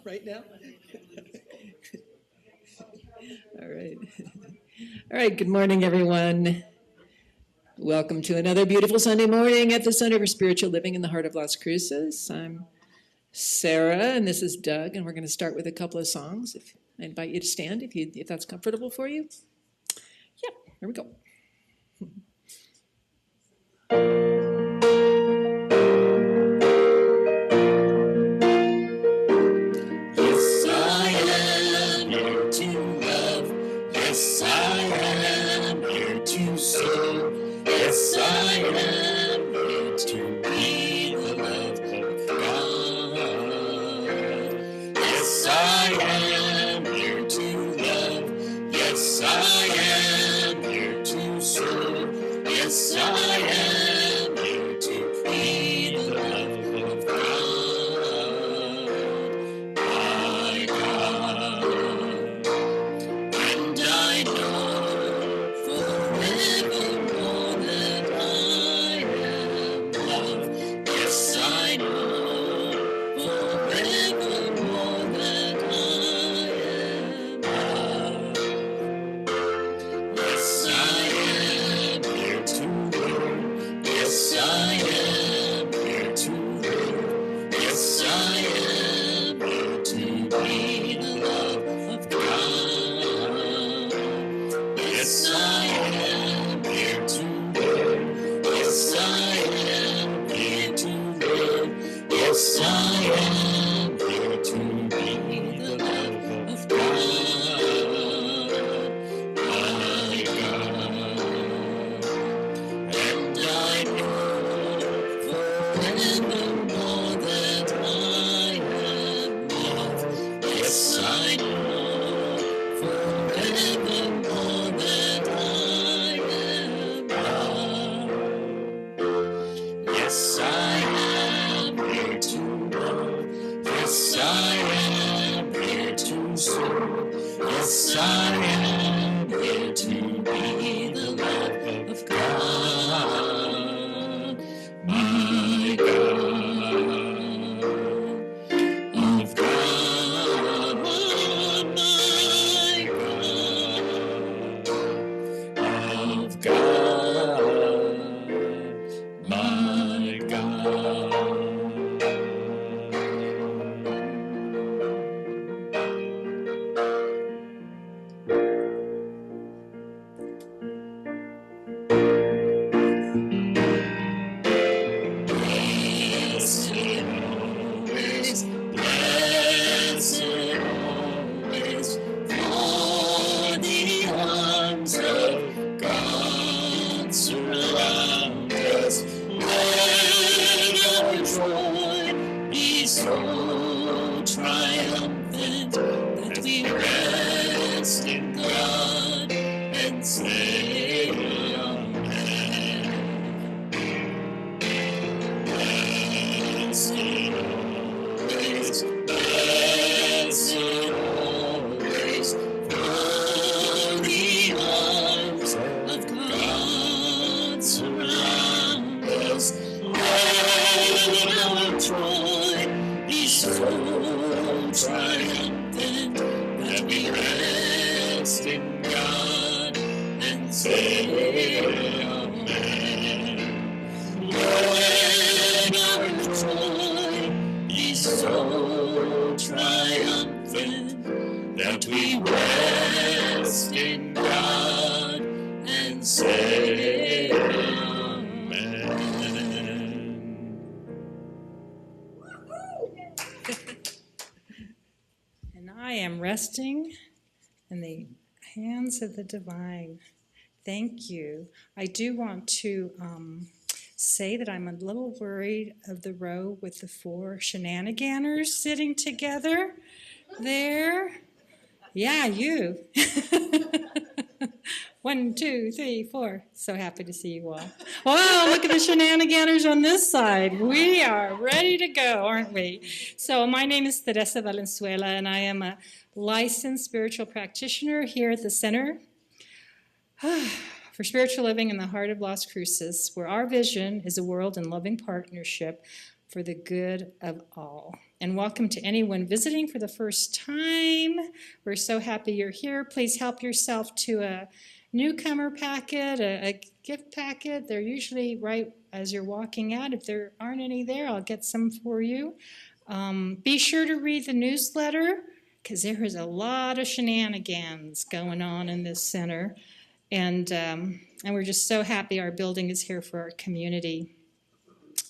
Right now? All right. All right, good morning, everyone. Welcome to another beautiful Sunday morning at the Center for Spiritual Living in the heart of Las Cruces. I'm Sarah, and this is Doug, and we're going to start with a couple of songs. I invite you to stand if that's comfortable for you. Yep, here we go. Yes, I am here to love. Yes, I am here to serve. Yes, I am here to be the love of God. Yes, I am here to love. Yes, I am here to serve. Yes, I am here to be the love of God. My God. And I know forevermore that I am loved. Yes, I know forevermore that I am loved. Yes, I am here to learn. Yes, I am here to learn. Yes, I am here to be the love of God. Yes, I am here to learn. Yes, I am here to learn. Yes, I am here to be the love of God. My God. And I know forevermore that I am loved. Yes, I know forevermore that I am loved. Yes, I am here to love. Yes, I am here to serve. Yes, I am here to be the love of God. My God. Of God. My God. Of God. My God. Blessed always, blessed always, for the arms of God surround us. Let our joy be so triumphant that we rest in God and say amen. Blessed always, blessed always, for the arms of God surround us. Let our joy be so triumphant that we rest in God and say amen. Let our joy be so triumphant that we rest in God and say amen. And I am resting in the hands of the divine. Thank you. I do want to say that I'm a little worried of the row with the 4 shenanigans sitting together there. Yeah, you. 1, 2, 3, 4. So happy to see you all. Wow, look at the shenanigans on this side. We are ready to go, aren't we? So my name is Teresa Valenzuela, and I am a licensed spiritual practitioner here at the Center for Spiritual Living in the heart of Las Cruces, where our vision is a world in loving partnership for the good of all. And welcome to anyone visiting for the first time. We're so happy you're here. Please help yourself to a newcomer packet, a gift packet. They're usually right as you're walking out. If there aren't any there, I'll get some for you. Be sure to read the newsletter, because there is a lot of shenanigans going on in this center. And we're just so happy our building is here for our community.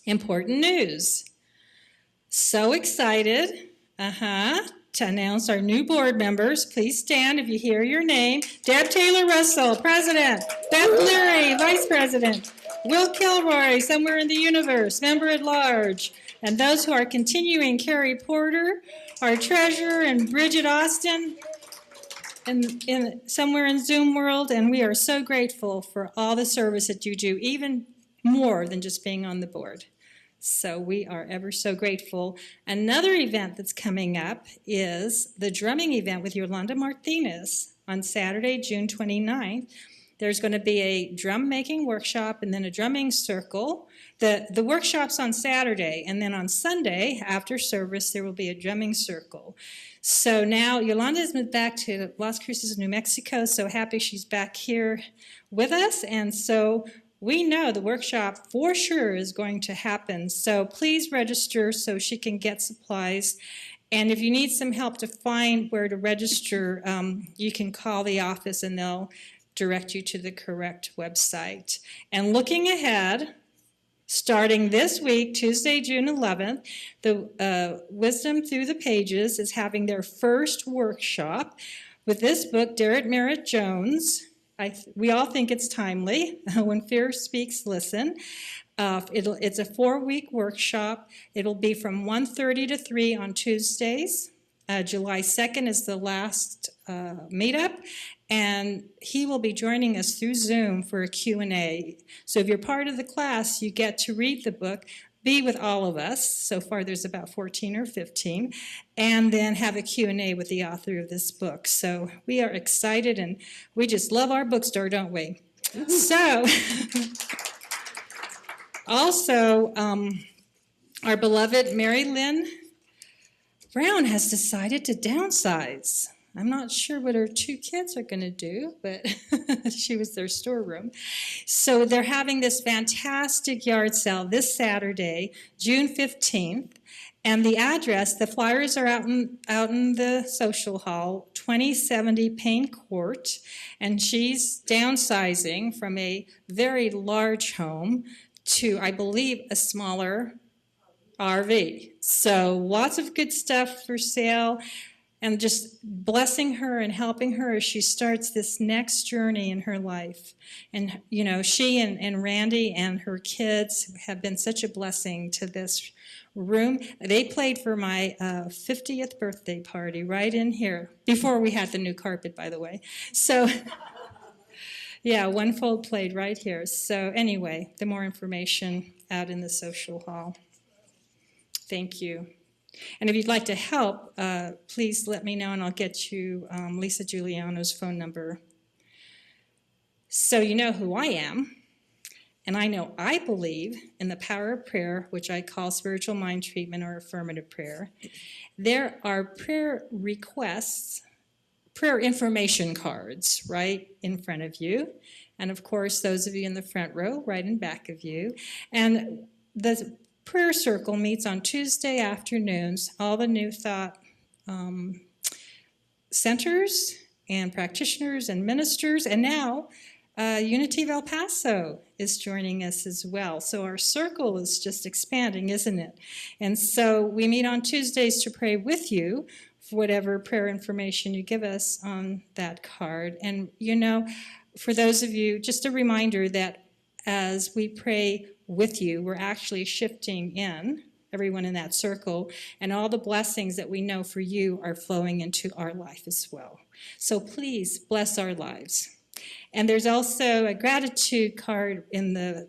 Important news. So excited to announce our new board members. Please stand if you hear your name. Deb Taylor Russell, President. Beth Leary, Vice President. Will Kilroy, somewhere in the universe, Member at Large. And those who are continuing, Carrie Porter, our Treasurer, and Bridget Austin, somewhere in Zoom world. And we are so grateful for all the service that you do, even more than just being on the board. So we are ever so grateful. Another event that's coming up is the drumming event with Yolanda Martinez on Saturday, June 29th. There's going to be a drum making workshop and then a drumming circle. The workshop's on Saturday, and then on Sunday after service there will be a drumming circle. So now Yolanda's moved back to Las Cruces, New Mexico. So happy she's back here with us, and so we know the workshop for sure is going to happen. So please register so she can get supplies. And if you need some help to find where to register, you can call the office and they'll direct you to the correct website. And looking ahead, starting this week, Tuesday, June 11th, the Wisdom Through the Pages is having their first workshop with this book, Derek Merritt Jones. We all think it's timely. When Fear Speaks, Listen. It's a 4-week workshop. It'll be from 1:30 to 3 on Tuesdays. July 2nd is the last meetup, and he will be joining us through Zoom for a Q&A. So if you're part of the class, you get to read the book, be with all of us. So far there's about 14 or 15, and then have a Q&A with the author of this book. So we are excited, and we just love our bookstore, don't we? So also, our beloved Mary Lynn Brown has decided to downsize. I'm not sure what her 2 kids are going to do, but she was their storeroom. So they're having this fantastic yard sale this Saturday, June 15th. And the address, the flyers are out in the social hall, 2070 Payne Court. And she's downsizing from a very large home to, I believe, a smaller RV. So lots of good stuff for sale. And just blessing her and helping her as she starts this next journey in her life. And, you know, she and Randy and her kids have been such a blessing to this room. They played for my 50th birthday party right in here, before we had the new carpet, by the way. So, yeah, One Fold played right here. So anyway, the more information out in the social hall. Thank you. And if you'd like to help, please let me know and I'll get you Lisa Giuliano's phone number. So you know who I am, and I know I believe in the power of prayer, which I call spiritual mind treatment or affirmative prayer. There are prayer requests, prayer information cards right in front of you. And of course, those of you in the front row, right in back of you. And the prayer circle meets on Tuesday afternoons. All the New Thought centers and practitioners and ministers, and now Unity of El Paso is joining us as well. So our circle is just expanding, isn't it? And so we meet on Tuesdays to pray with you for whatever prayer information you give us on that card. And you know, for those of you, just a reminder that as we pray with you, we're actually shifting in, everyone in that circle, and all the blessings that we know for you are flowing into our life as well. So please bless our lives. And there's also a gratitude card in the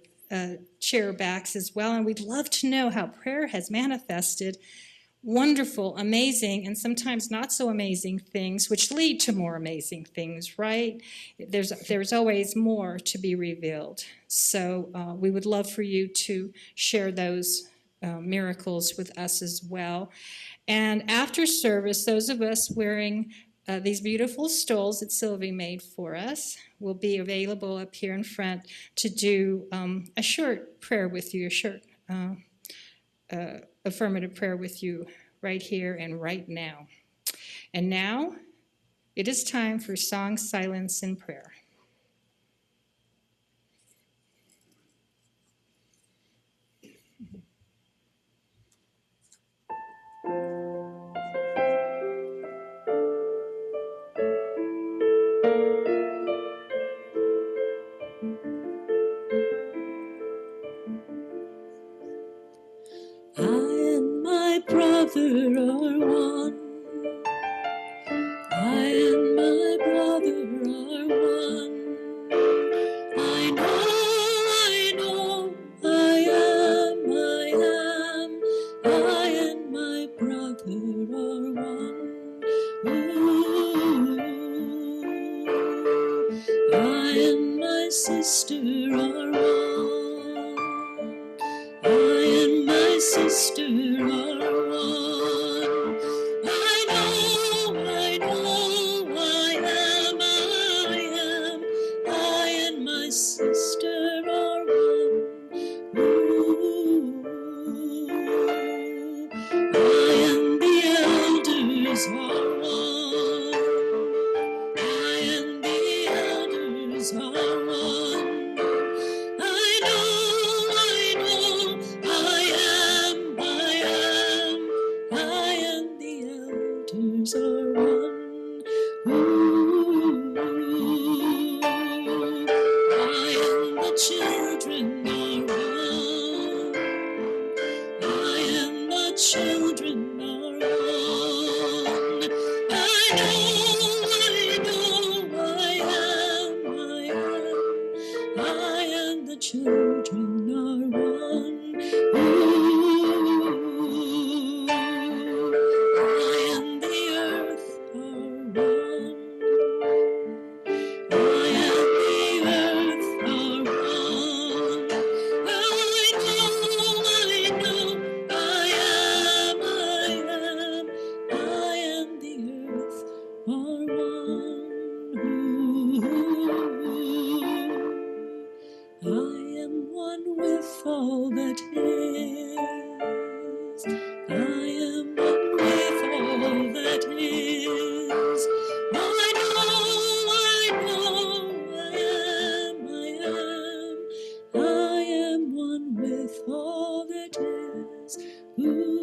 chair backs as well, and we'd love to know how prayer has manifested wonderful, amazing, and sometimes not so amazing things, which lead to more amazing things, right? There's always more to be revealed. So we would love for you to share those miracles with us as well. And after service, those of us wearing these beautiful stoles that Sylvie made for us will be available up here in front to do a short prayer with you, a short affirmative prayer with you right here and right now. And now it is time for song, silence, and prayer. I and my brother are one. I and my brother are one. I know, I am. I and my brother are one. Ooh, I and my sister are one. I and my sister are one. I know, I am. I and my sister are one. Ooh, I and the elders are one. I and the elders are one. I know, I am. I and the elders are one. Ooh, I and the children are one. I and the children are one. I am. I and the children are one. Ooh, I and the earth are one. I and the earth are one. I know, I and the earth are one. I am one with all that is. I am one with all that is. I am one with all that is. Ooh.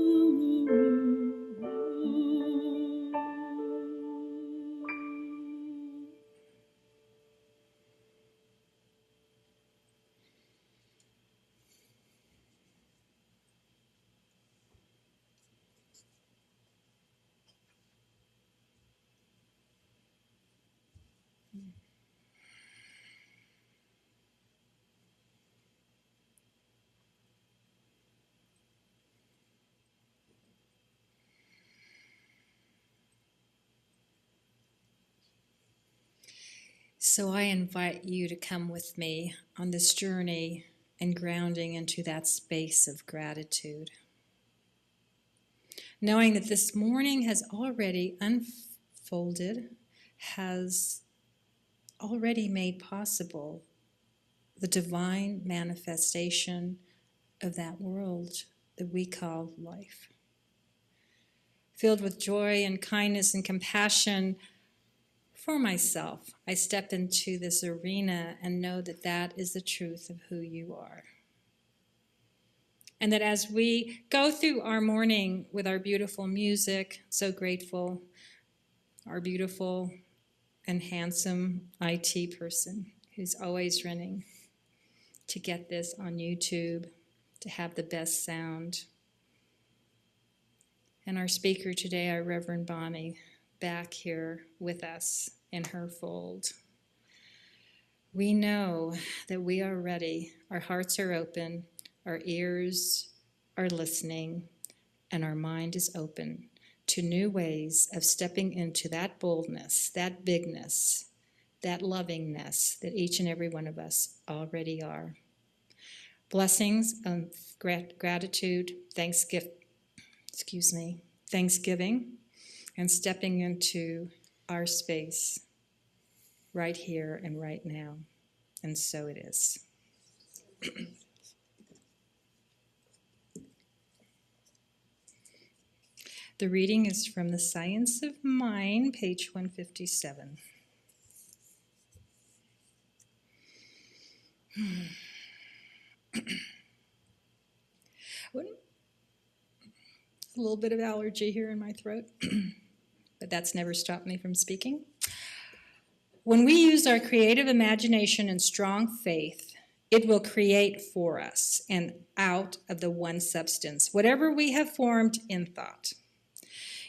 So I invite you to come with me on this journey and grounding into that space of gratitude. Knowing that this morning has already unfolded, has already made possible the divine manifestation of that world that we call life. Filled with joy and kindness and compassion for myself, I step into this arena and know that that is the truth of who you are. And that as we go through our morning with our beautiful music, so grateful, our beautiful and handsome IT person who's always running to get this on YouTube, to have the best sound. And our speaker today, our Reverend Bonnie, back here with us in her fold. We know that we are ready. Our hearts are open, our ears are listening, and our mind is open to new ways of stepping into that boldness, that bigness, that lovingness that each and every one of us already are. blessings of gratitude, thanksgiving, and stepping into our space right here and right now. And so it is. The reading is from The Science of Mind, page 157. A little bit of allergy here in my throat, but that's never stopped me from speaking. When we use our creative imagination and strong faith, it will create for us and out of the one substance, whatever we have formed in thought.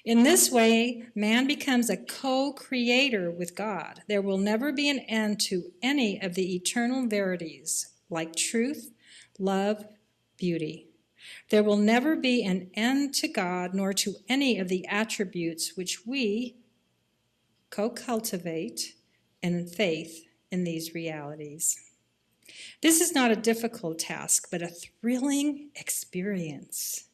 In this way, man becomes a co-creator with God. There will never be an end to any of the eternal verities, like truth, love, beauty. There will never be an end to God, nor to any of the attributes which we co-cultivate in faith in these realities. This is not a difficult task, but a thrilling experience.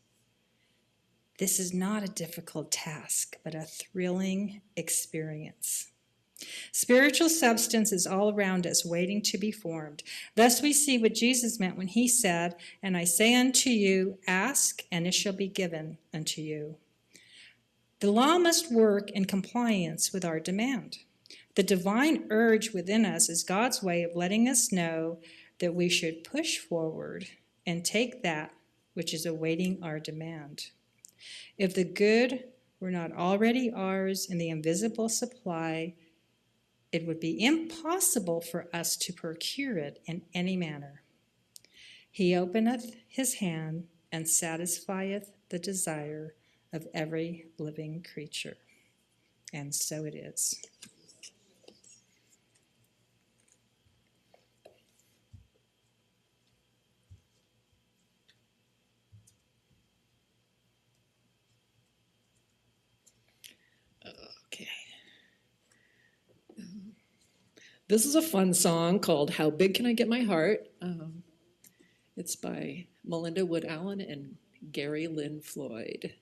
This is not a difficult task, but a thrilling experience. Spiritual substance is all around us, waiting to be formed. Thus we see what Jesus meant when he said, "And I say unto you, ask, and it shall be given unto you." The law must work in compliance with our demand. The divine urge within us is God's way of letting us know that we should push forward and take that which is awaiting our demand. If the good were not already ours in the invisible supply, it would be impossible for us to procure it in any manner. He openeth his hand and satisfieth the desire of every living creature. And so it is. Okay. This is a fun song called How Big Can I Get My Heart? It's by Melinda Wood Allen and Gary Lynn Floyd.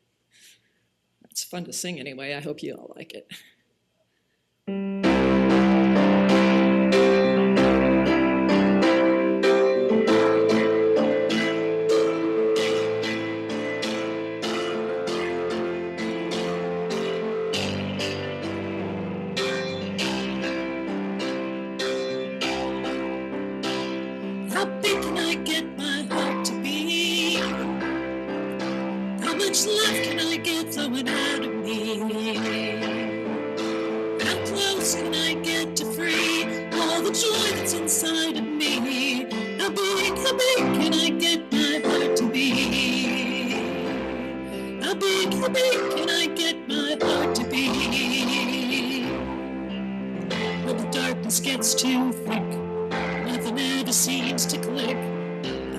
It's fun to sing anyway. I hope you all like it. How big can I get my heart to be? How much love can I get flowing out of me? How close can I get to free all the joy that's inside of me? How big can I get my heart to be? How big can I get my heart to be? When the darkness gets too thick, nothing ever seems to click.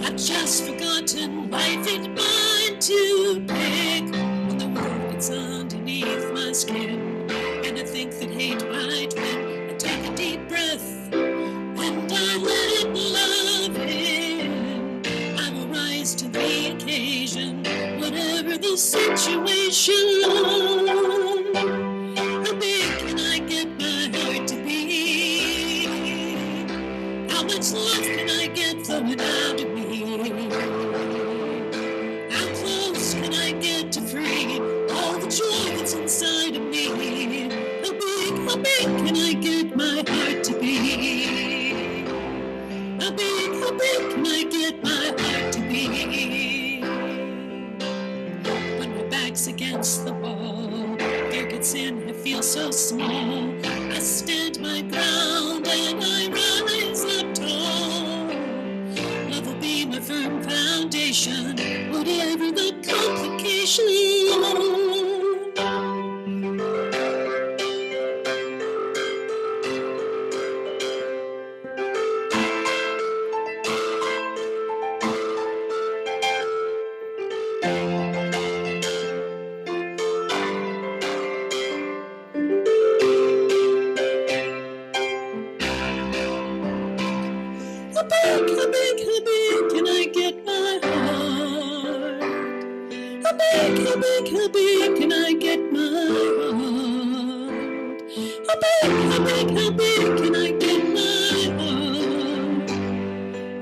I've just forgotten life ain't mine to pick. When the world gets underneath my skin, and I think that hate might win, I take a deep breath and I let it love in. I will rise to the occasion, whatever the situation. How big can I get my heart to be? How much love can I get flowing out of me? How close can I get to free all the joy that's inside of me? How big can I get my heart to be? How big can I get my heart to be? When my back's against the wall, fear gets in, I feel so small. I stand my ground and I rise up tall. Love will be my firm foundation, whatever the complication. How big can I get how big can I get my heart? How big can I get my heart?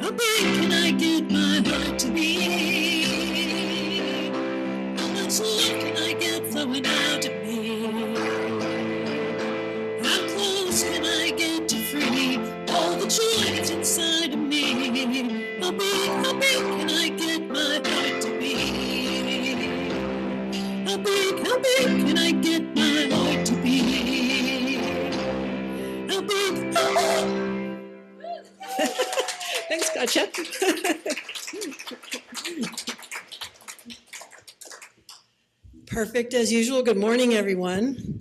How big can I get my heart to be? How much love can I get flowing out of me? How close can I get to free all the joy that's inside of me? How big can I get my heart to be? How big can I get my heart to be? How big? Thanks, Gotcha. Perfect as usual. Good morning, everyone.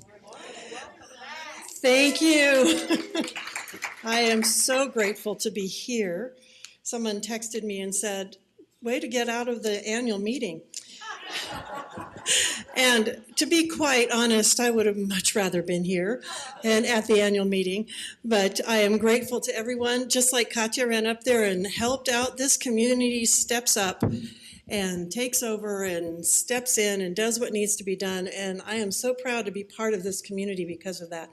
Thank you. I am so grateful to be here. Someone texted me and said, way to get out of the annual meeting. And to be quite honest, I would have much rather been here and at the annual meeting. But I am grateful to everyone. Just like Katya ran up there and helped out, this community steps up and takes over and steps in and does what needs to be done. And I am so proud to be part of this community because of that.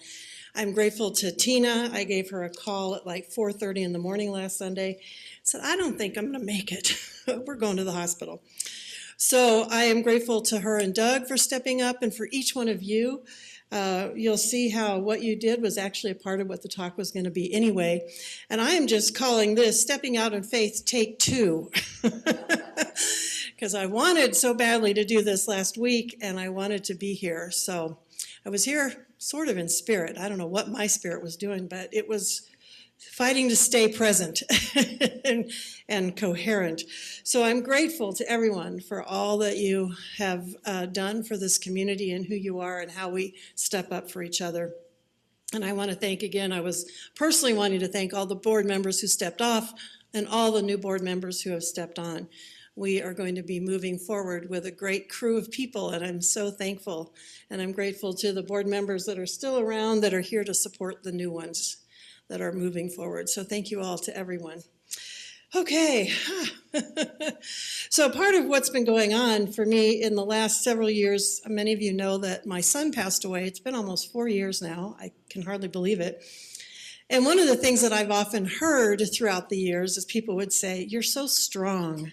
I'm grateful to Tina. I gave her a call at like 4:30 in the morning last Sunday. Said, I don't think I'm going to make it. We're going to the hospital. So I am grateful to her and Doug for stepping up, and for each one of you. You'll see how what you did was actually a part of what the talk was going to be anyway. And I am just calling this Stepping Out in Faith Take 2. Because I wanted so badly to do this last week, and I wanted to be here. So I was here sort of in spirit. I don't know what my spirit was doing, but it was fighting to stay present and coherent. So I'm grateful to everyone for all that you have done for this community and who you are and how we step up for each other. And I want to thank again, I was personally wanting to thank all the board members who stepped off and all the new board members who have stepped on. We are going to be moving forward with a great crew of people, and I'm so thankful. And I'm grateful to the board members that are still around that are here to support the new ones that are moving forward. So thank you all to everyone. Okay, so part of what's been going on for me in the last several years, many of you know that my son passed away. It's been almost 4 years now. I can hardly believe it. And one of the things that I've often heard throughout the years is people would say, you're so strong.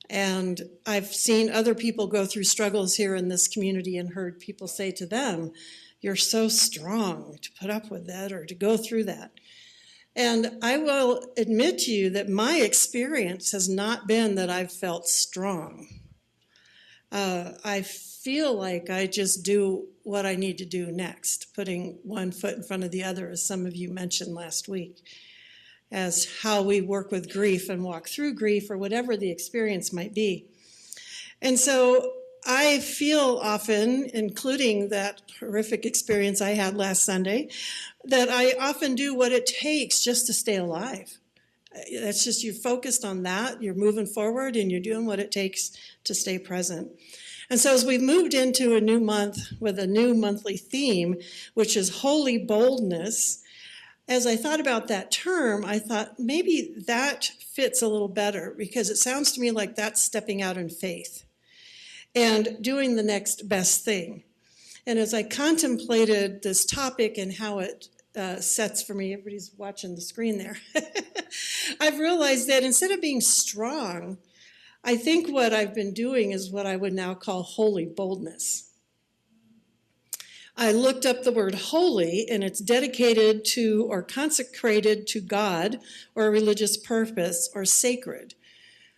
And I've seen other people go through struggles here in this community and heard people say to them, you're so strong to put up with that or to go through that. And I will admit to you that my experience has not been that I've felt strong. I feel like I just do what I need to do next, putting one foot in front of the other, as some of you mentioned last week, as how we work with grief and walk through grief or whatever the experience might be. And so I feel often, including that horrific experience I had last Sunday, that I often do what it takes just to stay alive. That's just, you're focused on that, you're moving forward, and you're doing what it takes to stay present. And so as we've moved into a new month with a new monthly theme, which is Holy Boldness, as I thought about that term, I thought maybe that fits a little better because it sounds to me like that's stepping out in faith and doing the next best thing. And as I contemplated this topic and how it sets for me, everybody's watching the screen there, I've realized that instead of being strong, I think what I've been doing is what I would now call holy boldness. I looked up the word holy, and it's dedicated to or consecrated to God or a religious purpose or sacred.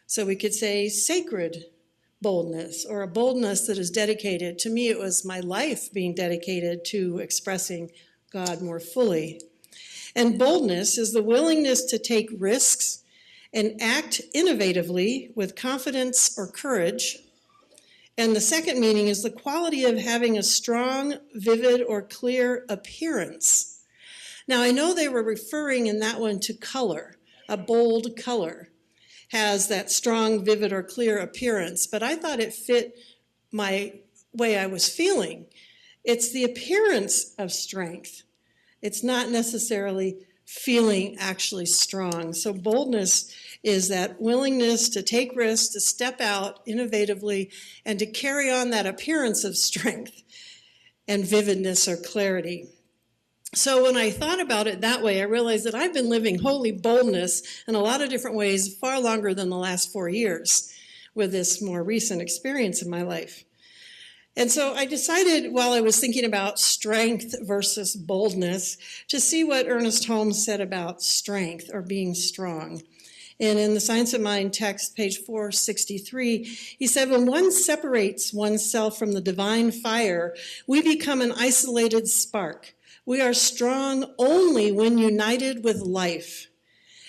So we could say sacred boldness or a boldness that is dedicated. To me, it was my life being dedicated to expressing God more fully. And boldness is the willingness to take risks and act innovatively with confidence or courage. And the second meaning is the quality of having a strong, vivid, or clear appearance. Now, I know they were referring in that one to color. A bold color has that strong, vivid, or clear appearance, but I thought it fit my way I was feeling. It's the appearance of strength. It's not necessarily feeling actually strong. So boldness is that willingness to take risks, to step out innovatively, and to carry on that appearance of strength and vividness or clarity. So when I thought about it that way, I realized that I've been living holy boldness in a lot of different ways far longer than the last 4 years with this more recent experience in my life. And so I decided while I was thinking about strength versus boldness to see what Ernest Holmes said about strength or being strong. And in the Science of Mind text, page 463, he said, when one separates oneself from the divine fire, we become an isolated spark. We are strong only when united with life.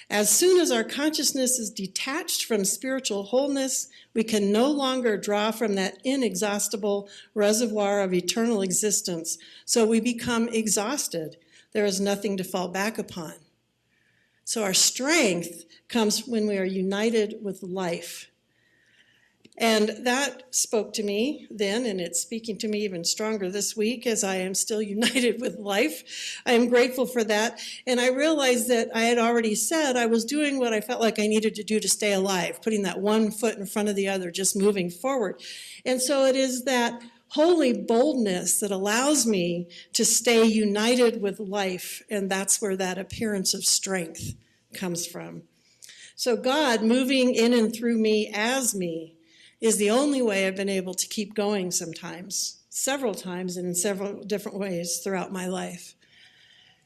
As soon as our consciousness is detached from spiritual wholeness, we can no longer draw from that inexhaustible reservoir of eternal existence. So we become exhausted. There is nothing to fall back upon. So our strength comes when we are united with life. And that spoke to me then, and it's speaking to me even stronger this week as I am still united with life. I am grateful for that. And I realized that I had already said I was doing what I felt like I needed to do to stay alive, putting that one foot in front of the other, just moving forward. And so it is that holy boldness that allows me to stay united with life, and that's where that appearance of strength comes from. So God moving in and through me as me is the only way I've been able to keep going sometimes, several times and in several different ways throughout my life.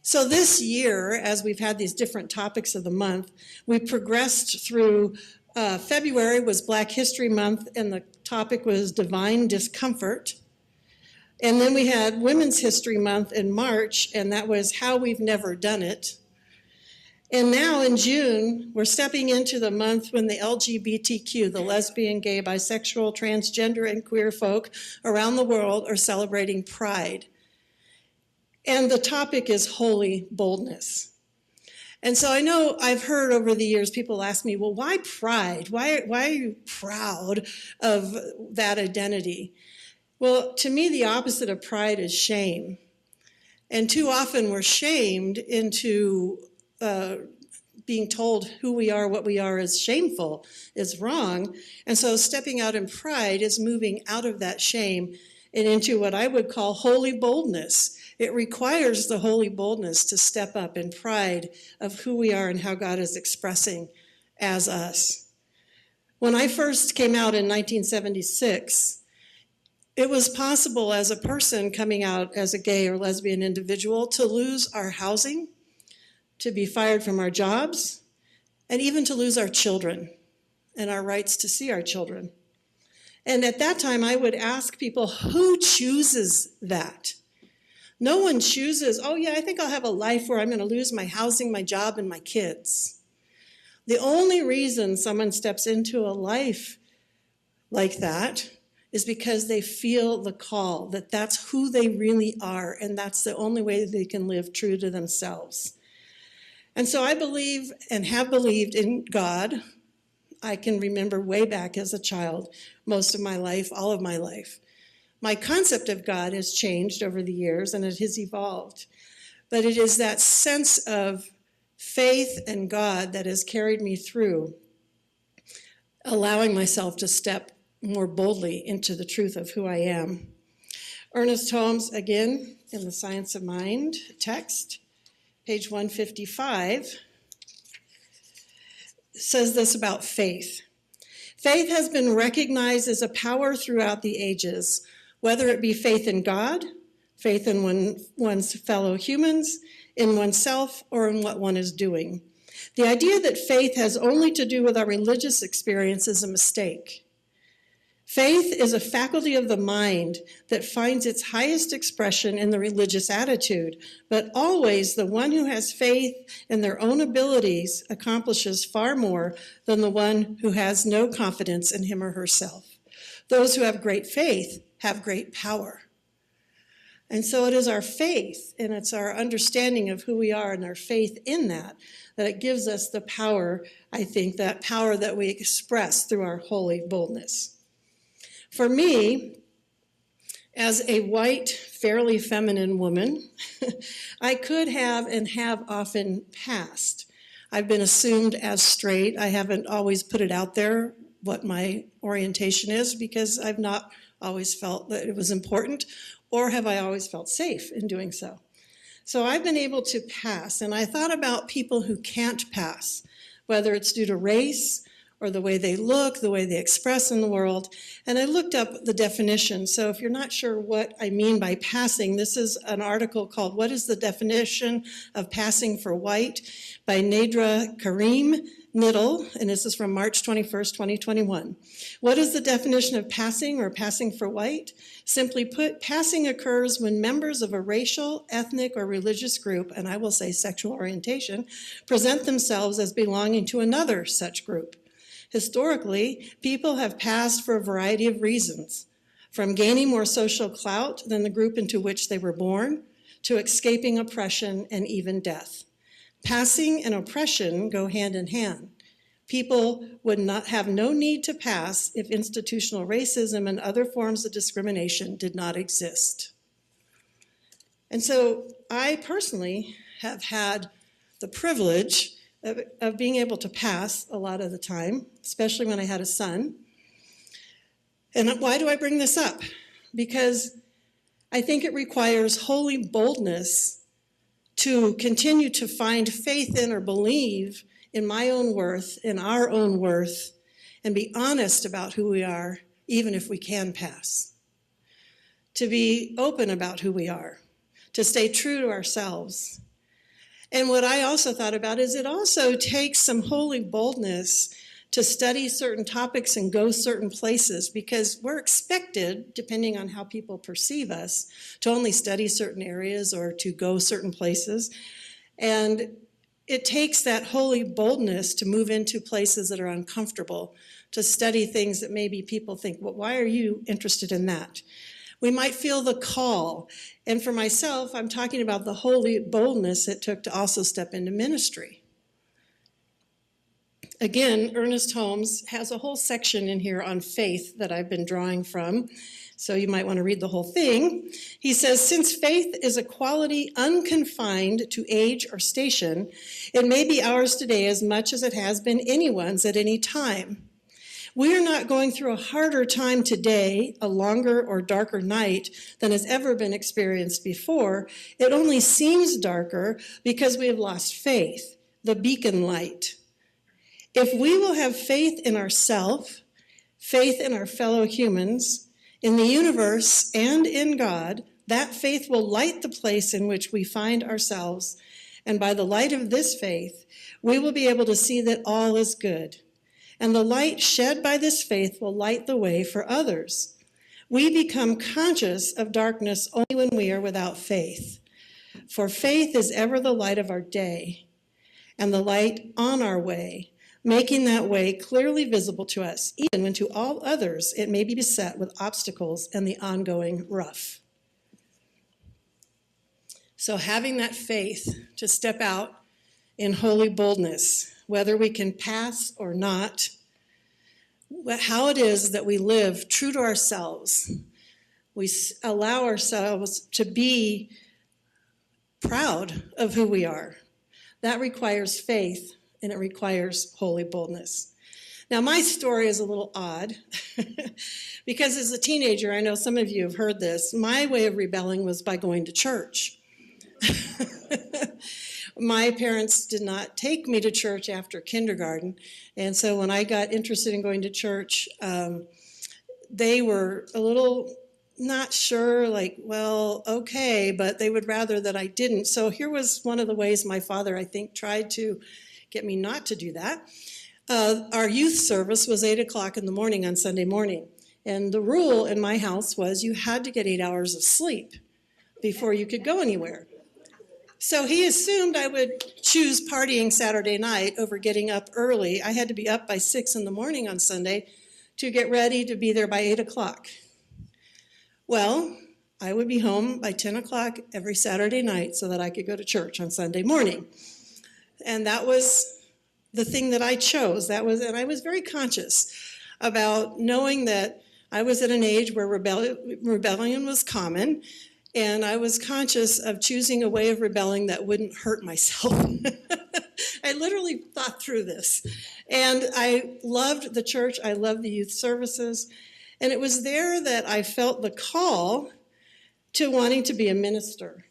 So this year, as we've had these different topics of the month, we progressed through, February was Black History Month, and the topic was divine discomfort. And then we had Women's History Month in March, and that was how we've never done it. And now in June, we're stepping into the month when the LGBTQ, the lesbian, gay, bisexual, transgender, and queer folk around the world are celebrating Pride. And the topic is holy boldness. And so I know I've heard over the years people ask me, well, why pride? Why are you proud of that identity? Well, to me, the opposite of pride is shame. And too often we're shamed into being told who we are, what we are is shameful, is wrong. And so stepping out in pride is moving out of that shame and into what I would call holy boldness. It requires the holy boldness to step up in pride of who we are and how God is expressing as us. When I first came out in 1976, it was possible as a person coming out as a gay or lesbian individual to lose our housing, to be fired from our jobs, and even to lose our children and our rights to see our children. And at that time, I would ask people, who chooses that? No one chooses, oh yeah, I think I'll have a life where I'm going to lose my housing, my job, and my kids. The only reason someone steps into a life like that is because they feel the call, that that's who they really are, and that's the only way they can live true to themselves. And so I believe and have believed in God. I can remember way back as a child, most of my life, all of my life. My concept of God has changed over the years and it has evolved. But it is that sense of faith and God that has carried me through, allowing myself to step more boldly into the truth of who I am. Ernest Holmes, again, in the Science of Mind text, page 155, says this about faith. Faith has been recognized as a power throughout the ages, whether it be faith in God, faith in one's fellow humans, in oneself, or in what one is doing. The idea that faith has only to do with our religious experience is a mistake. Faith is a faculty of the mind that finds its highest expression in the religious attitude, but always the one who has faith in their own abilities accomplishes far more than the one who has no confidence in him or herself. Those who have great faith have great power. And so it is our faith, and it's our understanding of who we are and our faith in that it gives us the power, I think, that power that we express through our holy boldness. For me, As a white, fairly feminine woman, I could have and have often passed. I've been assumed as straight. I haven't always put it out there what my orientation is because I've not always felt that it was important, or have I always felt safe in doing so. So I've been able to pass, and I thought about people who can't pass, whether it's due to race or the way they look, the way they express in the world, and I looked up the definition. So if you're not sure what I mean by passing, this is an article called "What is the Definition of Passing for White" by Nadra Karim Niddle, and this is from March 21st, 2021. What is the definition of passing or passing for white? Simply put, passing occurs when members of a racial, ethnic, or religious group, and I will say sexual orientation, present themselves as belonging to another such group. Historically, people have passed for a variety of reasons, from gaining more social clout than the group into which they were born, to escaping oppression and even death. Passing and oppression go hand in hand. People would not have no need to pass if institutional racism and other forms of discrimination did not exist. And so I personally have had the privilege of being able to pass a lot of the time, especially when I had a son. And why do I bring this up? Because I think it requires holy boldness to continue to find faith in or believe in my own worth, in our own worth, and be honest about who we are, even if we can pass. To be open about who we are, to stay true to ourselves. And what I also thought about is it also takes some holy boldness to study certain topics and go certain places, because we're expected, depending on how people perceive us, to only study certain areas or to go certain places. And it takes that holy boldness to move into places that are uncomfortable, to study things that maybe people think, well, why are you interested in that? We might feel the call. And for myself, I'm talking about the holy boldness it took to also step into ministry. Again, Ernest Holmes has a whole section in here on faith that I've been drawing from, so you might want to read the whole thing. He says, since faith is a quality unconfined to age or station, it may be ours today as much as it has been anyone's at any time. We are not going through a harder time today, a longer or darker night than has ever been experienced before. It only seems darker because we have lost faith, the beacon light. If we will have faith in ourselves, faith in our fellow humans, in the universe, and in God, that faith will light the place in which we find ourselves. And by the light of this faith, we will be able to see that all is good. And the light shed by this faith will light the way for others. We become conscious of darkness only when we are without faith. For faith is ever the light of our day, and the light on our way, making that way clearly visible to us, even when to all others it may be beset with obstacles and the ongoing rough. So having that faith to step out in holy boldness, whether we can pass or not, how it is that we live true to ourselves. We allow ourselves to be proud of who we are. That requires faith, and it requires holy boldness. Now, my story is a little odd because as a teenager, I know some of you have heard this, my way of rebelling was by going to church. My parents did not take me to church after kindergarten, and so when I got interested in going to church, they were a little not sure, like, well, okay, but they would rather that I didn't. So here was one of the ways my father, I think, tried to get me not to do that. Our youth service was 8 o'clock in the morning on Sunday morning, and the rule in my house was you had to get 8 hours of sleep before you could go anywhere. So he assumed I would choose partying Saturday night over getting up early. I had to be up by 6 in the morning on Sunday to get ready to be there by 8 o'clock. Well, I would be home by 10 o'clock every Saturday night so that I could go to church on Sunday morning. And that was the thing that I chose. And I was very conscious about knowing that I was at an age where rebellion was common, and I was conscious of choosing a way of rebelling that wouldn't hurt myself. I literally thought through this. And I loved the church. I loved the youth services. And it was there that I felt the call to wanting to be a minister.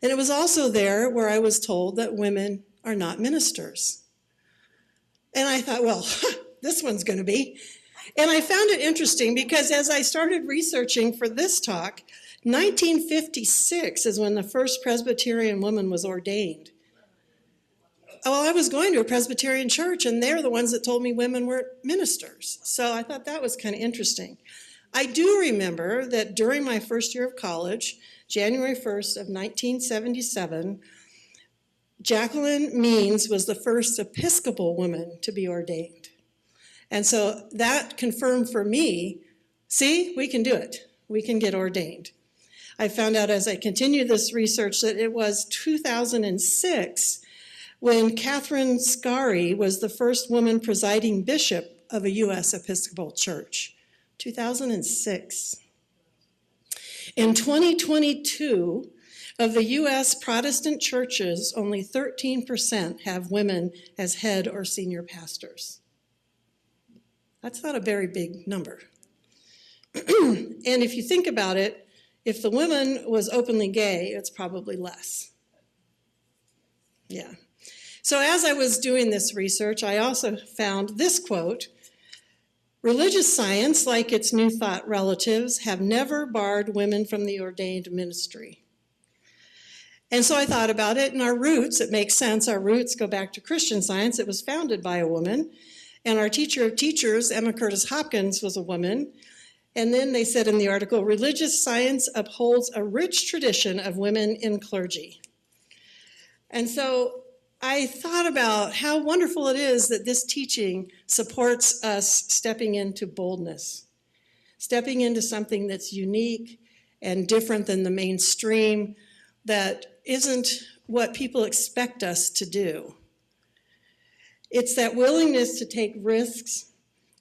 And it was also there where I was told that women are not ministers. And I thought, well, this one's going to be. And I found it interesting because as I started researching for this talk, 1956 is when the first Presbyterian woman was ordained. Well, I was going to a Presbyterian church, and they're the ones that told me women weren't ministers. So I thought that was kind of interesting. I do remember that during my first year of college, January 1st of 1977, Jacqueline Means was the first Episcopal woman to be ordained. And so that confirmed for me, see, we can do it. We can get ordained. I found out as I continued this research that it was 2006 when Catherine Scarry was the first woman presiding bishop of a U.S. Episcopal church. 2006. In 2022, of the U.S. Protestant churches, only 13% have women as head or senior pastors. That's not a very big number. And if you think about it, if the woman was openly gay, it's probably less. Yeah. So as I was doing this research, I also found this quote: "Religious science, like its New Thought relatives, have never barred women from the ordained ministry." And so I thought about it, and our roots, it makes sense, our roots go back to Christian Science. It was founded by a woman, and our teacher of teachers, Emma Curtis Hopkins, was a woman. And then they said in the article, "Religious science upholds a rich tradition of women in clergy." And so I thought about how wonderful it is that this teaching supports us stepping into boldness, stepping into something that's unique and different than the mainstream, that isn't what people expect us to do. It's that willingness to take risks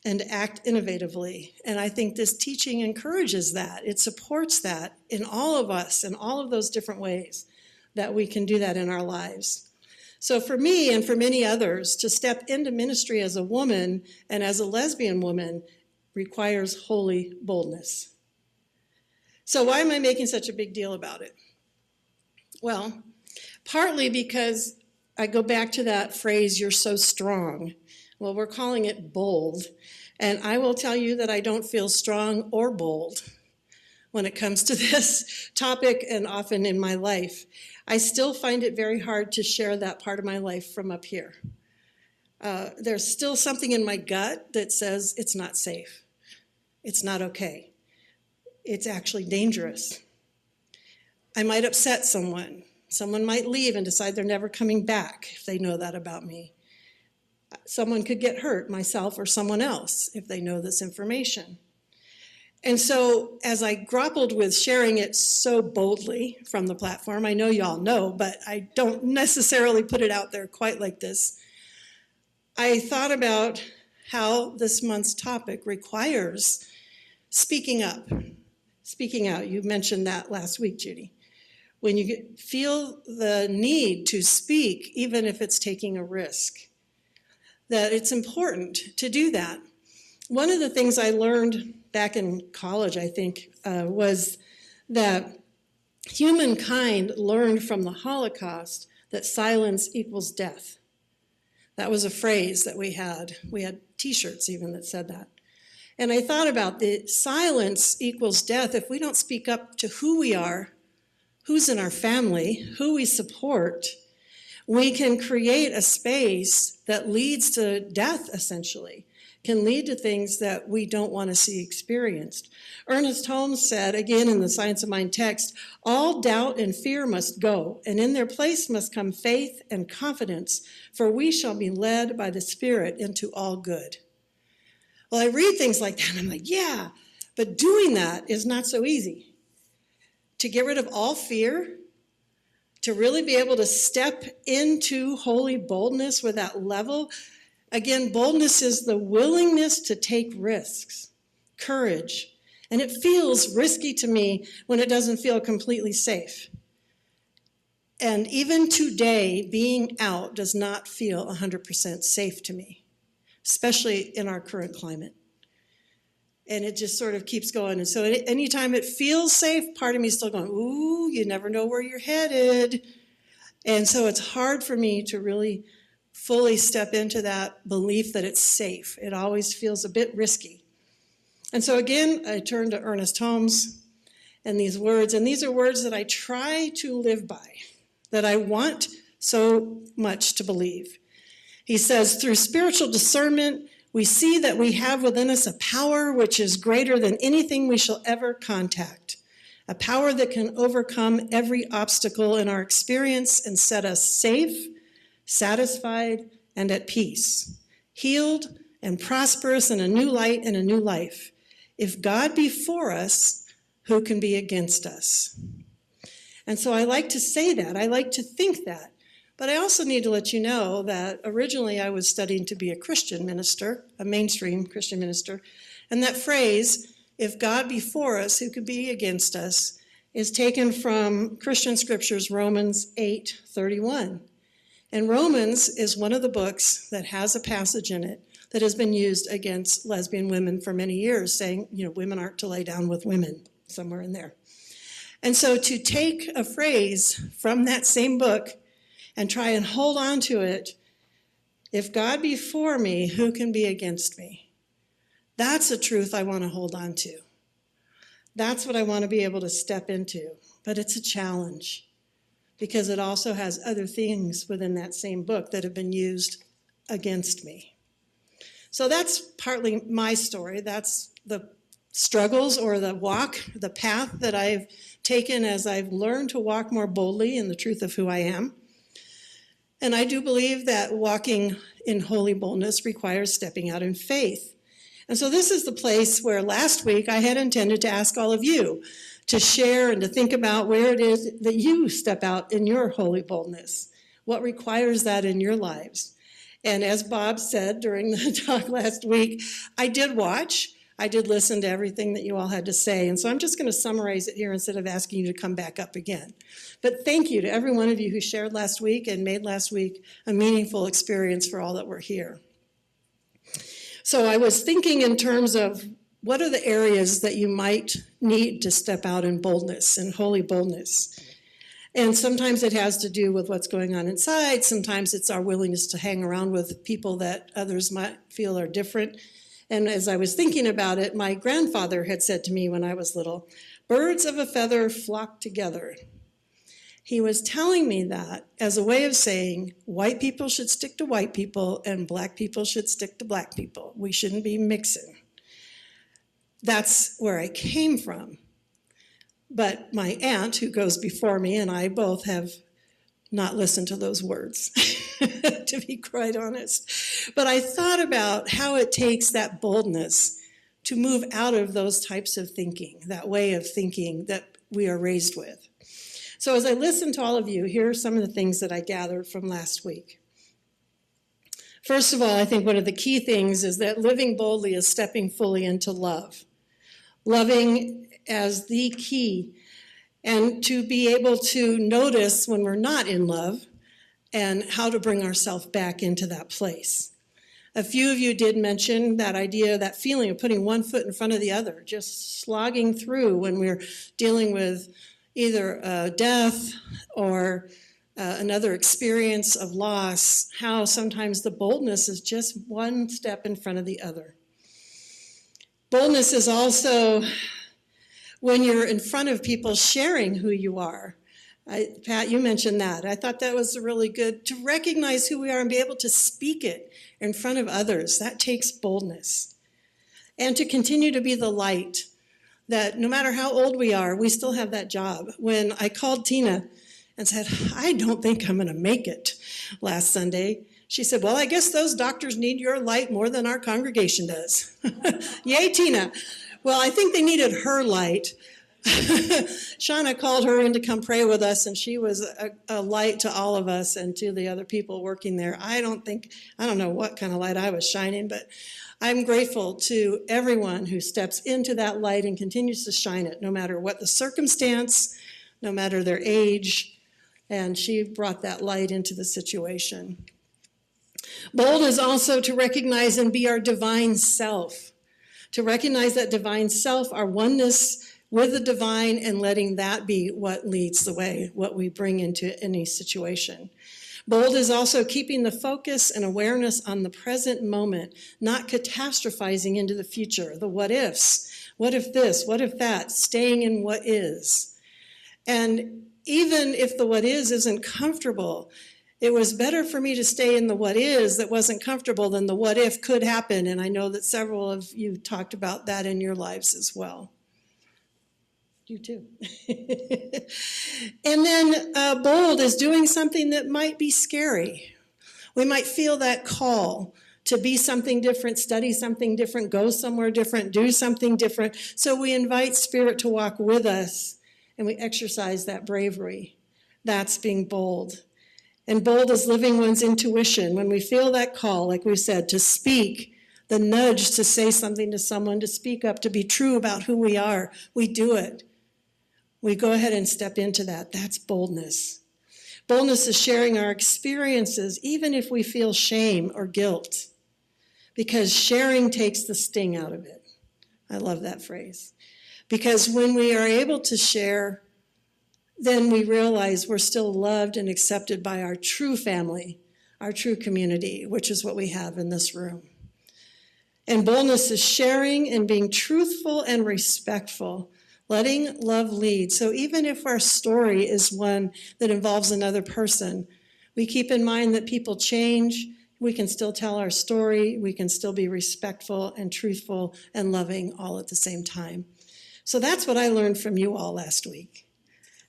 and act innovatively. And I think this teaching encourages that. It supports that in all of us, in all of those different ways that we can do that in our lives. So for me and for many others, to step into ministry as a woman and as a lesbian woman requires holy boldness. So why am I making such a big deal about it? Well, partly because I go back to that phrase, "you're so strong." Well, we're calling it bold. And I will tell you that I don't feel strong or bold when it comes to this topic and often in my life. I still find it very hard to share that part of my life from up here. There's still something in my gut that says it's not safe. It's not okay. It's actually dangerous. I might upset someone. Someone might leave and decide they're never coming back if they know that about me. Someone could get hurt, myself or someone else, if they know this information. And so as I grappled with sharing it so boldly from the platform, I know y'all know, but I don't necessarily put it out there quite like this, I thought about how this month's topic requires speaking up, speaking out. You mentioned that last week, Judy. When you feel the need to speak, even if it's taking a risk, that it's important to do that. One of the things I learned back in college, I think, was that humankind learned from the Holocaust that silence equals death. That was a phrase that we had. We had t-shirts even that said that. And I thought about the silence equals death. If we don't speak up to who we are, who's in our family, who we support, we can create a space that leads to death, essentially, can lead to things that we don't want to see experienced. Ernest Holmes said, again in the Science of Mind text, "All doubt and fear must go, and in their place must come faith and confidence, for we shall be led by the Spirit into all good." Well, I read things like that, and I'm like, yeah, but doing that is not so easy. To get rid of all fear, to really be able to step into holy boldness with that level. Again, boldness is the willingness to take risks, courage, And it feels risky to me when it doesn't feel completely safe. And even today, being out does not feel 100% safe to me, especially in our current climate. And it just sort of keeps going. And so anytime it feels safe, part of me is still going, ooh, you never know where you're headed. And so it's hard for me to really fully step into that belief that it's safe. It always feels a bit risky. And so again, I turn to Ernest Holmes and these are words that I try to live by, that I want so much to believe. He says, through spiritual discernment, we see that we have within us a power which is greater than anything we shall ever contact, a power that can overcome every obstacle in our experience and set us safe, satisfied, and at peace, healed and prosperous in a new light and a new life. If God be for us, who can be against us? And so I like to say that. I like to think that. But I also need to let you know that originally I was studying to be a Christian minister, a mainstream Christian minister. And that phrase, if God be for us, who could be against us, is taken from Christian scriptures, Romans 8:31. And Romans is one of the books that has a passage in it that has been used against lesbian women for many years, saying, women aren't to lay down with women, somewhere in there. And so to take a phrase from that same book and try and hold on to it, if God be for me, who can be against me? That's a truth I want to hold on to. That's what I want to be able to step into. But it's a challenge because it also has other things within that same book that have been used against me. So that's partly my story. That's the struggles or the walk, the path that I've taken as I've learned to walk more boldly in the truth of who I am. And I do believe that walking in holy boldness requires stepping out in faith. And so this is the place where last week I had intended to ask all of you to share and to think about where it is that you step out in your holy boldness. What requires that in your lives? And as Bob said during the talk last week, I did watch. I did listen to everything that you all had to say. And so I'm just going to summarize it here instead of asking you to come back up again. But thank you to every one of you who shared last week and made last week a meaningful experience for all that were here. So I was thinking in terms of what are the areas that you might need to step out in boldness and holy boldness. And sometimes it has to do with what's going on inside. Sometimes it's our willingness to hang around with people that others might feel are different. And as I was thinking about it, my grandfather had said to me when I was little, birds of a feather flock together. He was telling me that as a way of saying white people should stick to white people and black people should stick to black people. We shouldn't be mixing. That's where I came from. But my aunt, who goes before me, and I both have not listened to those words, to be quite honest. But I thought about how it takes that boldness to move out of those types of thinking, that way of thinking that we are raised with. So as I listen to all of you, here are some of the things that I gathered from last week. First of all, I think one of the key things is that living boldly is stepping fully into love. Loving as the key, and to be able to notice when we're not in love and how to bring ourselves back into that place. A few of you did mention that idea, that feeling of putting one foot in front of the other, just slogging through when we're dealing with either death or another experience of loss, how sometimes the boldness is just one step in front of the other. Boldness is also when you're in front of people sharing who you are. Pat, you mentioned that. I thought that was really good, to recognize who we are and be able to speak it in front of others. That takes boldness. And to continue to be the light, that no matter how old we are, we still have that job. When I called Tina and said, I don't think I'm going to make it last Sunday, she said, well, I guess those doctors need your light more than our congregation does. Yay, Tina. Well, I think they needed her light Shauna called her in to come pray with us, and she was a light to all of us and to the other people working there. I don't know what kind of light I was shining, but I'm grateful to everyone who steps into that light and continues to shine it, no matter what the circumstance, no matter their age, and she brought that light into the situation. Bold is also to recognize and be our divine self, to recognize that divine self, our oneness with the divine, and letting that be what leads the way, what we bring into any situation. Bold is also keeping the focus and awareness on the present moment, not catastrophizing into the future, the what ifs. What if this? What if that? Staying in what is. And even if the what is isn't comfortable, it was better for me to stay in the what is that wasn't comfortable than the what if could happen. And I know that several of you talked about that in your lives as well. You too. And then bold is doing something that might be scary. We might feel that call to be something different, study something different, go somewhere different, do something different. So we invite Spirit to walk with us, and we exercise that bravery. That's being bold. And bold is living one's intuition. When we feel that call, like we said, to speak, the nudge to say something to someone, to speak up, to be true about who we are, we do it. We go ahead and step into that. That's boldness. Boldness is sharing our experiences, even if we feel shame or guilt, because sharing takes the sting out of it. I love that phrase. Because when we are able to share, then we realize we're still loved and accepted by our true family, our true community, which is what we have in this room. And boldness is sharing and being truthful and respectful, letting love lead. So even if our story is one that involves another person, we keep in mind that people change. We can still tell our story. We can still be respectful and truthful and loving all at the same time. So that's what I learned from you all last week.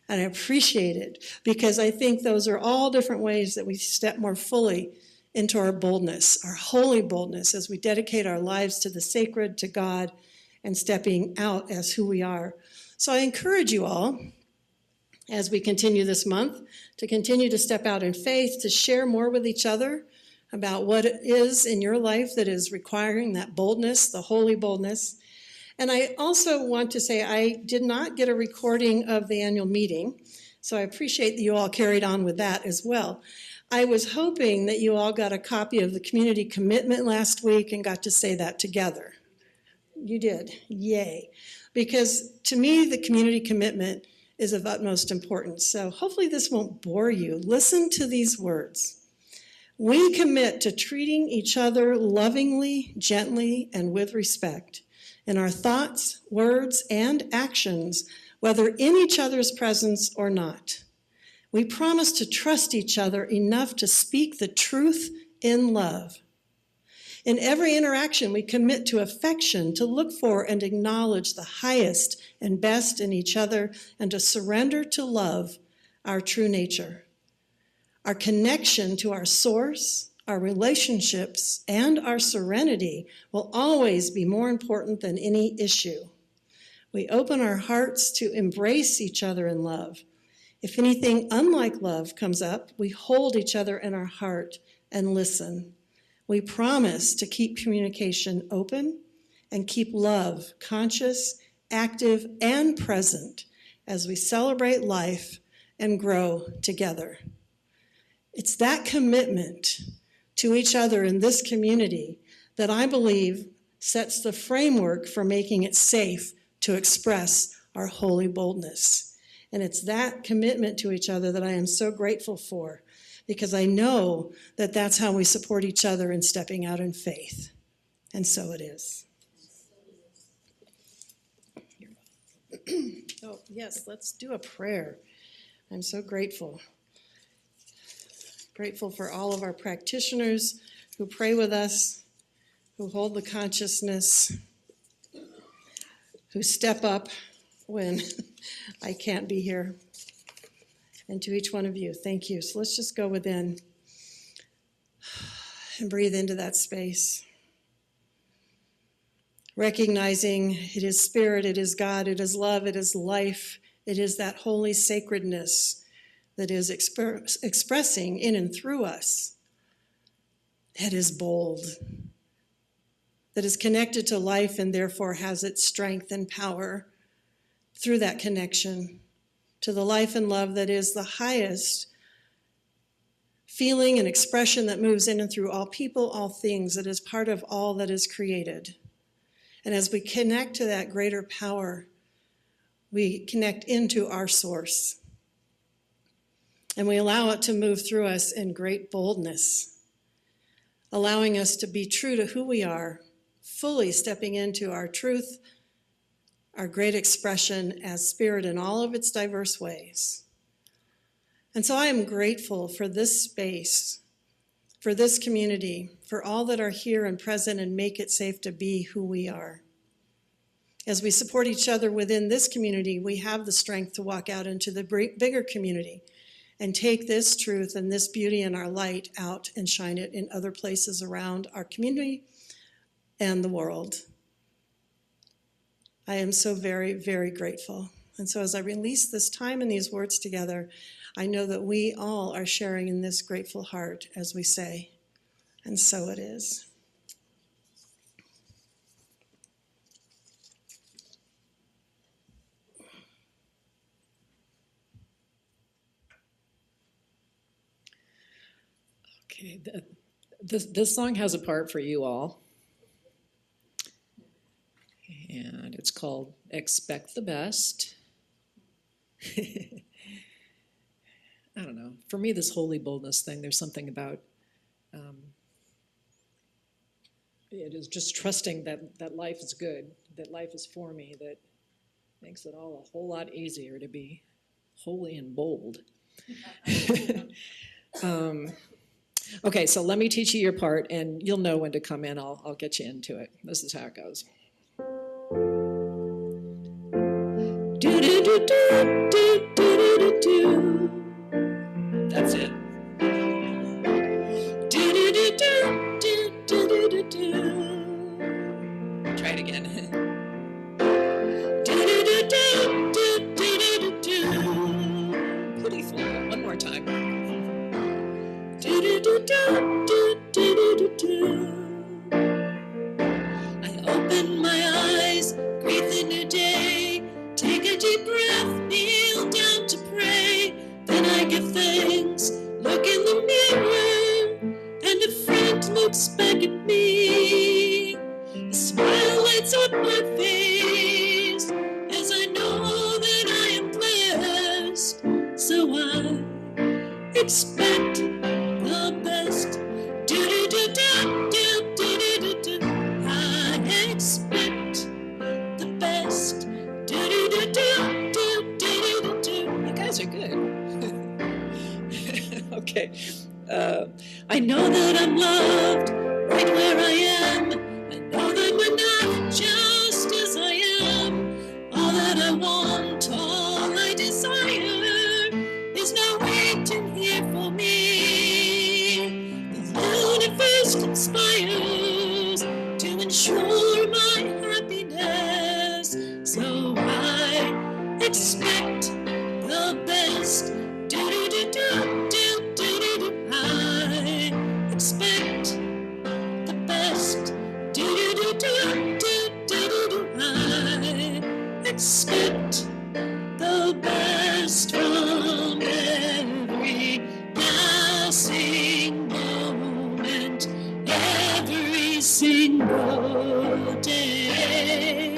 And I appreciate it, because I think those are all different ways that we step more fully into our boldness, our holy boldness, as we dedicate our lives to the sacred, to God, and stepping out as who we are. So I encourage you all, as we continue this month, to continue to step out in faith, to share more with each other about what it is in your life that is requiring that boldness, the holy boldness. And I also want to say I did not get a recording of the annual meeting, so I appreciate that you all carried on with that as well. I was hoping that you all got a copy of the community commitment last week and got to say that together. You did. Yay. Because to me, the community commitment is of utmost importance. So hopefully this won't bore you. Listen to these words. We commit to treating each other lovingly, gently, and with respect in our thoughts, words, and actions, whether in each other's presence or not. We promise to trust each other enough to speak the truth in love. In every interaction, we commit to affection, to look for and acknowledge the highest and best in each other, and to surrender to love, our true nature. Our connection to our source, our relationships, and our serenity will always be more important than any issue. We open our hearts to embrace each other in love. If anything unlike love comes up, we hold each other in our heart and listen. We promise to keep communication open and keep love conscious, active, and present as we celebrate life and grow together. It's that commitment to each other in this community that I believe sets the framework for making it safe to express our holy boldness. And it's that commitment to each other that I am so grateful for, because I know that that's how we support each other in stepping out in faith. And so it is. Oh, yes, let's do a prayer. I'm so grateful. Grateful for all of our practitioners who pray with us, who hold the consciousness, who step up when I can't be here. And to each one of you, thank you. So let's just go within and breathe into that space. recognizing it is spirit, it is God, it is love, it is life, it is that holy sacredness that is expressing in and through us, that is bold, that is connected to life and therefore has its strength and power through that connection to the life and love that is the highest feeling and expression that moves in and through all people, all things, that is part of all that is created. And as we connect to that greater power, we connect into our source. And we allow it to move through us in great boldness, allowing us to be true to who we are, fully stepping into our truth, our great expression as spirit in all of its diverse ways. And so I am grateful for this space, for this community, for all that are here and present and make it safe to be who we are. As we support each other within this community, we have the strength to walk out into the bigger community and take this truth and this beauty and our light out and shine it in other places around our community and the world. I am so very, very grateful. And so as I release this time and these words together, I know that we all are sharing in this grateful heart as we say, and so it is. Okay, this song has a part for you all. And it's called Expect the Best. I don't know. For me, this holy boldness thing, there's something about it is just trusting that life is good, that life is for me, that makes it all a whole lot easier to be holy and bold. Okay, so let me teach you your part, and you'll know when to come in. I'll get you into it. This is how it goes. Do do do do do do do do. That's it. Do do do do do do do do. Try it again. Do do do do do do do do. Pretty full. One more time. Do do do do do do do do. I open my eyes, greet the new day. Take a deep breath, kneel down to pray. Then I give thanks, look in the mirror, and a friend looks back at me. A smile lights up my face, as I know that I am blessed. So I expect the best. Do do do do do do do do do. I expect the best. Do do do do do do do do. You guys are good. Okay. I know that I'm loved right where I am. I know that I'm enough just as I am. All that I want, all I desire is now waiting here for me. The universe conspires to ensure my happiness. So I expect the best. Do do do do do do do do. I expect the best. Do do do do do do do do. I expect the best from every passing moment, every single day.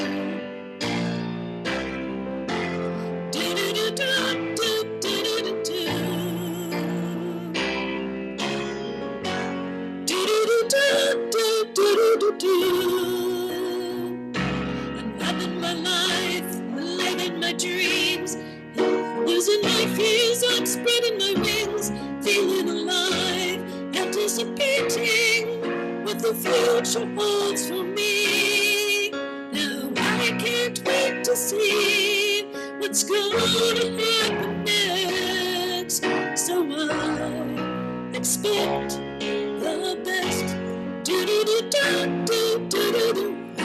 Do do do do do do do do. Do do do do do do do. I'm loving my life, living my dreams, losing my fears, I'm spreading my wings, feeling alive, anticipating what the future holds for me. Now I can't wait to see what's gonna happen next. So I expect the best. Do do do do do do do do. I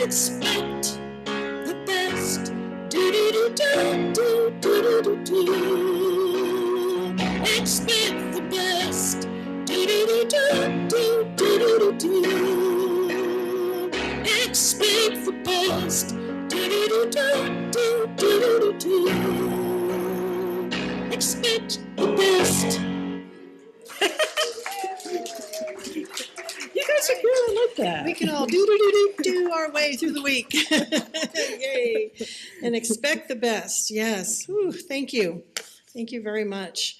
Expect the best. Do-do-do-do-do-do-do-do-do. Expect the best. Do-do-do-do-do-do-do-do. Expect the best. Do-do-do-do-do-do-do. Expect the best. You guys are good. I like that. We can all do our way through the week. Yay. And expect the best. Yes. Whew, thank you. Thank you very much.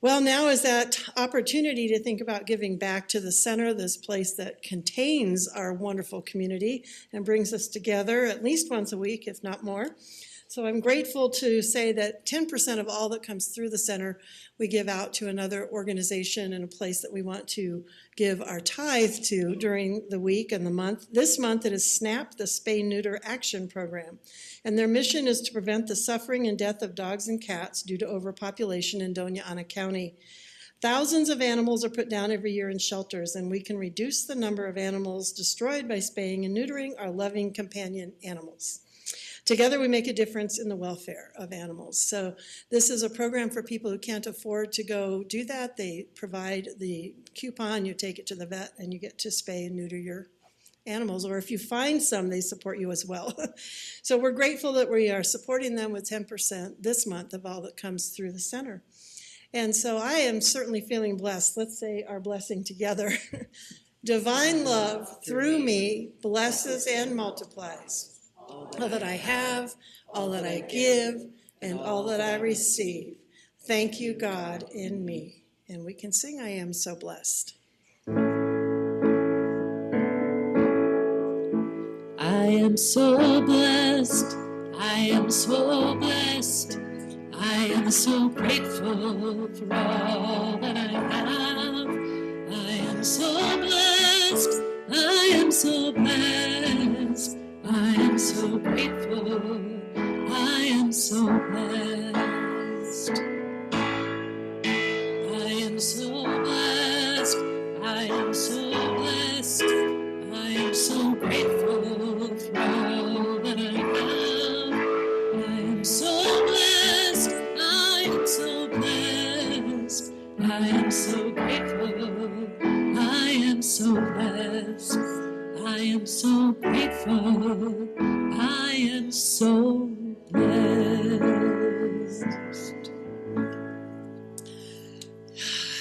Well, now is that opportunity to think about giving back to the center, this place that contains our wonderful community and brings us together at least once a week, if not more. So I'm grateful to say that 10% of all that comes through the center we give out to another organization and a place that we want to give our tithe to during the week and the month. This month it is SNAP, the Spay-Neuter Action Program. And their mission is to prevent the suffering and death of dogs and cats due to overpopulation in Doña Ana County. Thousands of animals are put down every year in shelters, and we can reduce the number of animals destroyed by spaying and neutering our loving companion animals. Together we make a difference in the welfare of animals. So this is a program for people who can't afford to go do that. They provide the coupon, you take it to the vet, and you get to spay and neuter your animals. Or if you find some, they support you as well. So we're grateful that we are supporting them with 10% this month of all that comes through the center. And so I am certainly feeling blessed. Let's say our blessing together. Divine love through me blesses and multiplies all that I have, all that I give, and all that I receive. Thank you, God, in me. And we can sing, I am so blessed. I am so blessed. I am so blessed. I am so grateful for all that I have. I am so blessed. I am so blessed. I am so grateful. I am so blessed. I am so blessed. I am so blessed. I am so grateful for all that I have. I am so blessed. I am so blessed. I am so grateful. I am so blessed. I am so grateful. I am so blessed.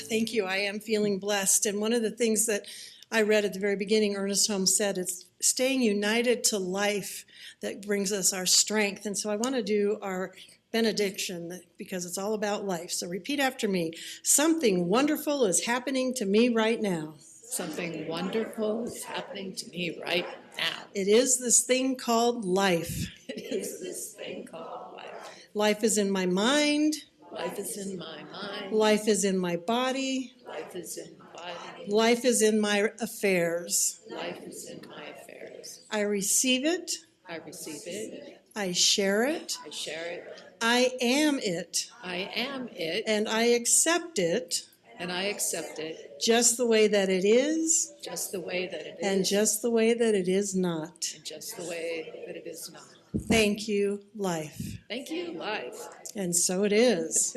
Thank you. I am feeling blessed. And one of the things that I read at the very beginning, Ernest Holmes said, it's staying united to life that brings us our strength. And so I want to do our benediction because it's all about life. So repeat after me. Something wonderful is happening to me right now. Something wonderful is happening to me right now. It is this thing called life. It is this thing called life. Life is in my mind. Life is in my mind. Life is in my body. Life is in my body. Life is in my affairs. Life is in my affairs. I receive it. I receive it. I share it. I share it. I am it. I am it. And I accept it. And I accept it. Just the way that it is. Just the way that it is. And just the way that it is not. And just the way that it is not. Thank you, life. Thank you, life. And so it is.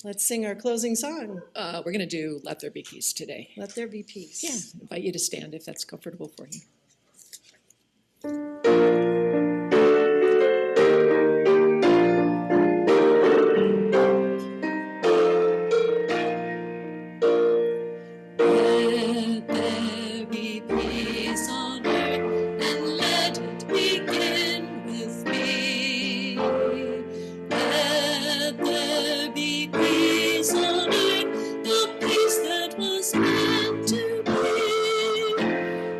Let's sing our closing song. We're going to do Let There Be Peace today. Let there be peace. Yeah, I invite you to stand if that's comfortable for you. Let there be peace on earth, and let it begin with me. Let there be peace on earth, the peace that was meant to be.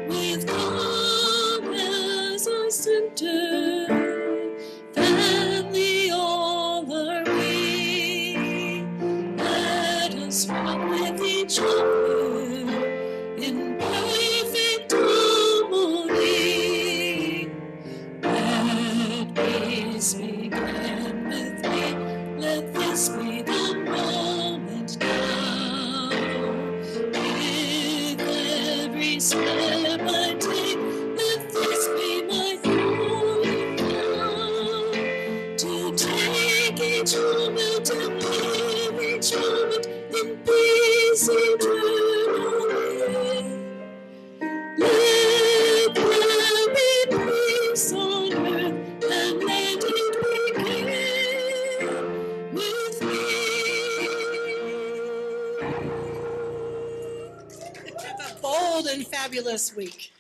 With calm as our center, family all are we. Let us walk with each other in perfect harmony. Let peace begin with me. Let this be the moment now. With every step I take, let this be bold and fabulous week.